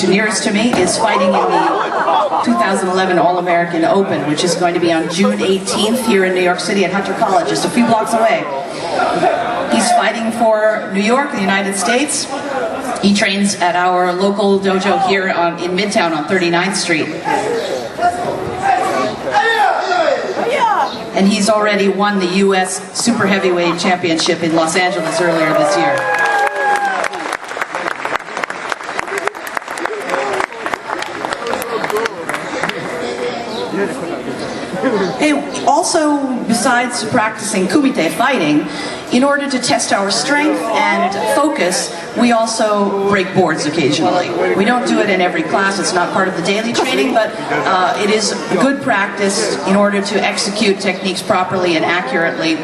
nearest to me, is fighting in the 2011 All-American Open, which is going to be on June 18th here in New York City at Hunter College, just a few blocks away. He's fighting for New York, the United States. He trains at our local dojo here in Midtown on 39th Street. And he's already won the U.S. Super Heavyweight Championship in Los Angeles earlier this year. Hey, also, besides practicing kumite fighting, in order to test our strength and focus, we also break boards occasionally. We don't do it in every class, it's not part of the daily training, but it is good practice in order to execute techniques properly and accurately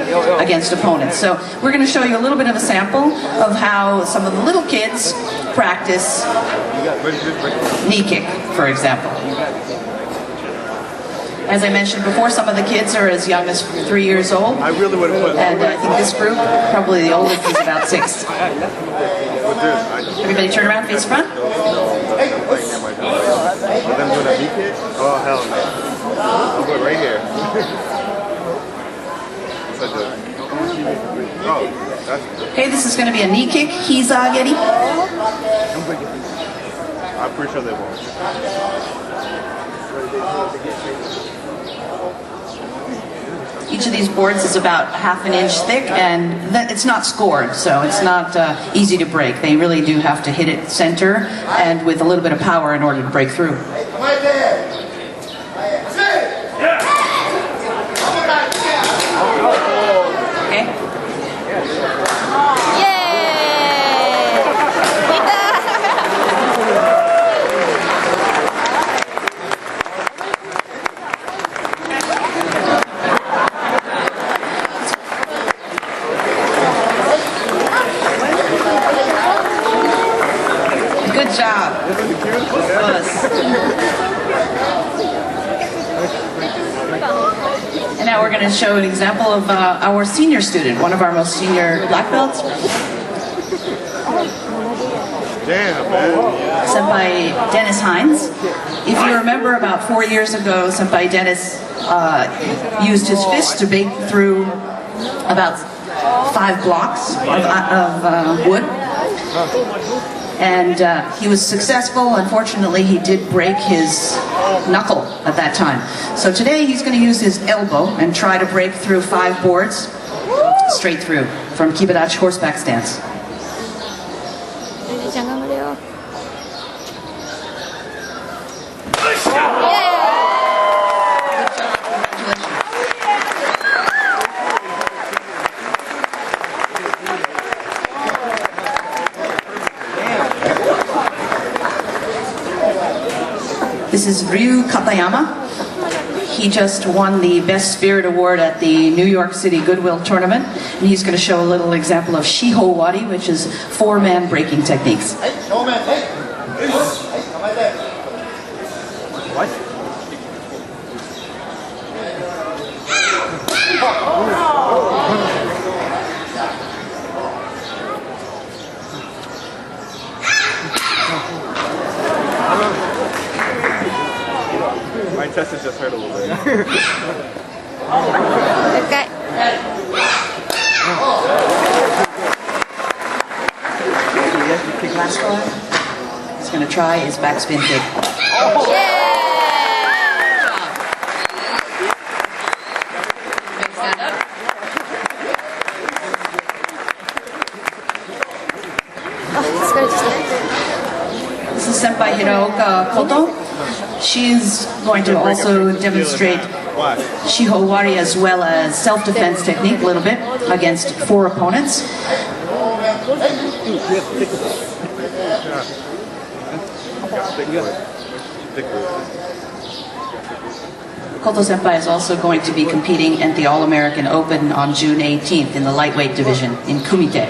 against opponents. So we're going to show you a little bit of a sample of how some of the little kids practice knee kick, for example. As I mentioned before, some of the kids are as young as 3 years old. I really would have put. And I think this group, probably the oldest, is about 6. Everybody turn around, face front. Oh, hell no. I'll put it right here. Okay, this is going to be a knee kick. Hizageri. I'm pretty sure they won't. Each of these boards is about half an inch thick, and it's not scored, so it's not easy to break. They really do have to hit it center and with a little bit of power in order to break through. Okay. Good job. And now we're going to show an example of our senior student, one of our most senior black belts. Damn, man. Senpai Dennis Hines. If you remember, about 4 years ago, Senpai Dennis used his fist to break through about 5 blocks of wood. And he was successful. Unfortunately, he did break his knuckle at that time. So today he's going to use his elbow and try to break through 5 boards straight through from Kibadachi horseback stance. This is Ryu Katayama. He just won the Best Spirit Award at the New York City Goodwill Tournament, and he's going to show a little example of Shiho Wari, which is 4-man breaking techniques. My chest has just hurt a little bit. Okay. He's going to try his backspin kick. Stand up. This is Senpai Hiraoka Koto. She's going to also demonstrate Shiho Wari as well as self-defense technique a little bit against 4 opponents. Koto Senpai is also going to be competing at the All-American Open on June 18th in the lightweight division in Kumite.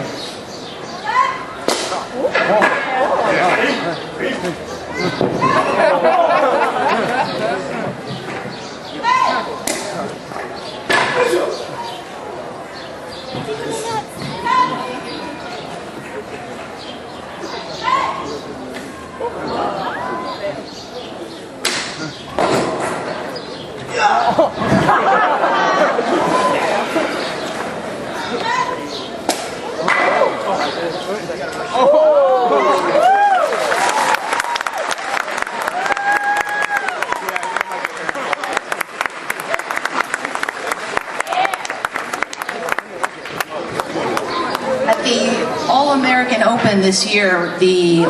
At the All-American Open this year, the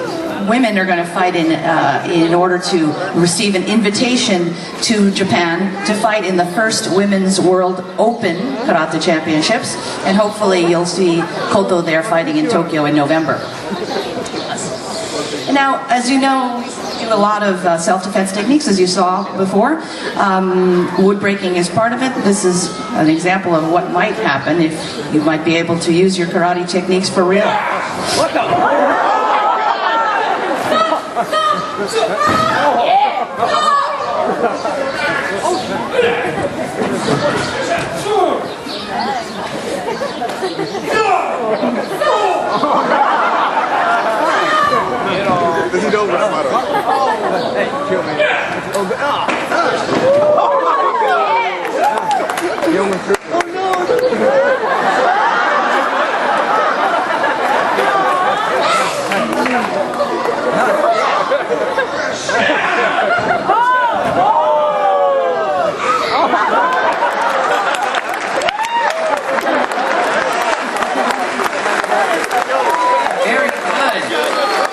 women are going to fight in order to receive an invitation to Japan to fight in the first Women's World Open Karate Championships, and hopefully you'll see Koto there fighting in Tokyo in November. And now, as you know, we do a lot of self-defense techniques, as you saw before. Wood breaking is part of it. This is an example of what might happen if you might be able to use your karate techniques for real. What the? Does he know what I'm about? Hey, kill me. Oh no! Very good.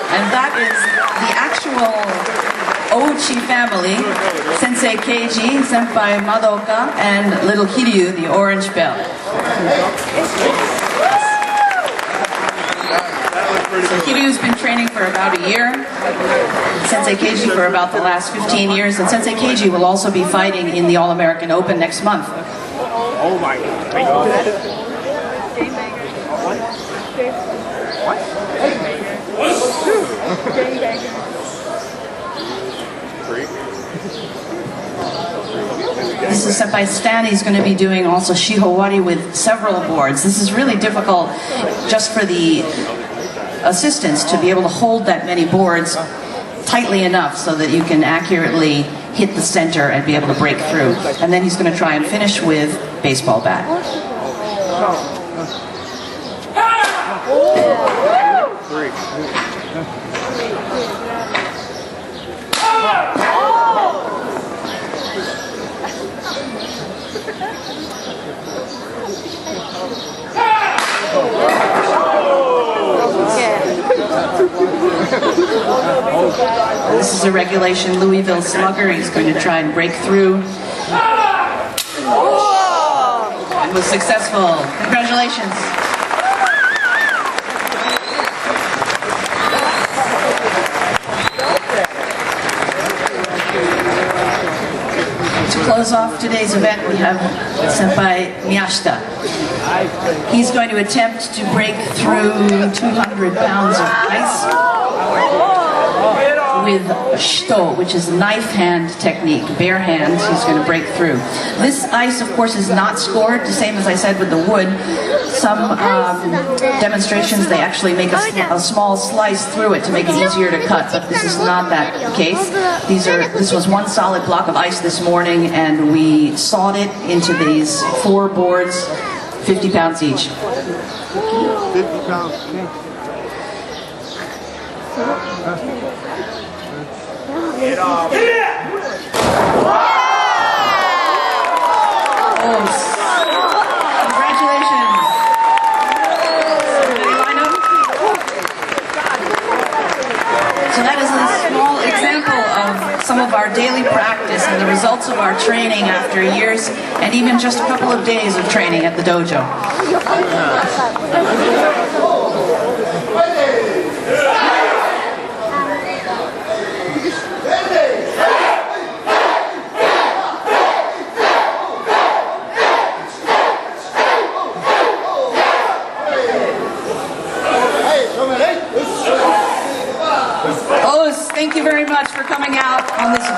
And that is the actual Ochi family, Sensei Keiji, Senpai Madoka, and little Kiryu, the orange belt. So Kiryu's been training for about a year, Sensei Keiji for about the last 15 years, and Sensei Keiji will also be fighting in the All-American Open next month. Oh my God. This is Senpai Stan. He's going to be doing also Shihowari with several boards. This is really difficult just for the assistants to be able to hold that many boards tightly enough so that you can accurately hit the center and be able to break through. And then he's going to try and finish with baseball bat. This is a regulation Louisville slugger. He's going to try and break through. And was successful. Congratulations. To close off today's event, we have Senpai Miyashita. He's going to attempt to break through 200 pounds of ice with shito, which is knife hand technique, bare hands. He's going to break through. This ice, of course, is not scored, the same as I said with the wood. Some demonstrations, they actually make a small slice through it to make it easier to cut, but this is not that case. This was one solid block of ice this morning, and we sawed it into these 4 boards, 50 pounds each. 50 pounds. Get off. Congratulations. So that is a small example of some of our daily practice and the results of our training after years and even just a couple of days of training at the dojo. Thank you very much for coming out on this